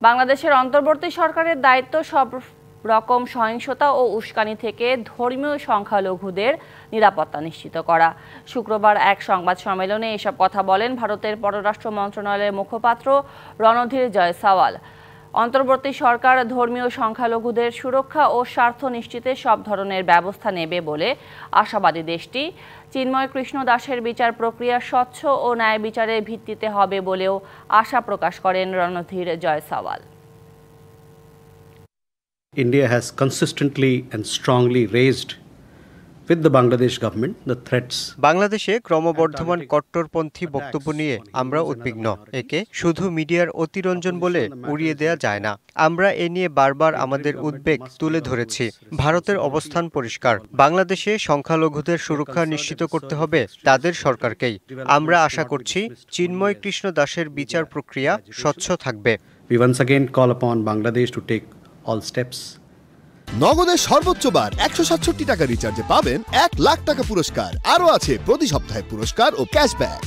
বাংলাদেশের অন্তর্বর্তী সরকারের দায়িত্ব সব রকম সহিংসতা ও উস্কানি থেকে ধর্মীয় সংখ্যালঘুদের নিরাপত্তা নিশ্চিত করা। শুক্রবার এক সংবাদ সম্মেলনে এসব কথা বলেন ভারতের পররাষ্ট্র মন্ত্রণালয়ের মুখপাত্র রণধীর জয়সওয়াল। অন্তর্বর্তী সরকার ধর্মীয় সংখ্যালঘুদের সুরক্ষা ও স্বার্থ নিশ্চিতে সব ধরনের ব্যবস্থা নেবে বলে আশাবাদী দেশটি। চিন্ময় কৃষ্ণ দাসের বিচার প্রক্রিয়া স্বচ্ছ ও ন্যায় বিচারের ভিত্তিতে হবে বলেও আশা প্রকাশ করেন Randhir Jaiswal. India has consistently and strongly raised with the Bangladesh government the threats. বাংলাদেশে ক্রমবর্ধমান কট্টরপন্থী বক্তব্য নিয়ে আমরা উদ্বিগ্ন। একে শুধু মিডিয়ার অতিরঞ্জন বলে উড়িয়ে দেয়া যায় না। আমরা এ নিয়ে বারবার আমাদের উদ্বেগ তুলে ধরেছি। ভারতের অবস্থান পরিষ্কার। বাংলাদেশে সংখ্যালঘুদের সুরক্ষা নিশ্চিত করতে হবে তাদের সরকারকেই। আমরা আশা করছি চিন্ময় কৃষ্ণ দাসের বিচার প্রক্রিয়া স্বচ্ছ থাকবে। We once again call upon Bangladesh to take all steps. নগদের সর্বোচ্চ বার 167 টাকা রিচার্জে পাবেন 1 লাখ টাকা পুরস্কার। আরও আছে প্রতি সপ্তাহে পুরস্কার ও ক্যাশব্যাক।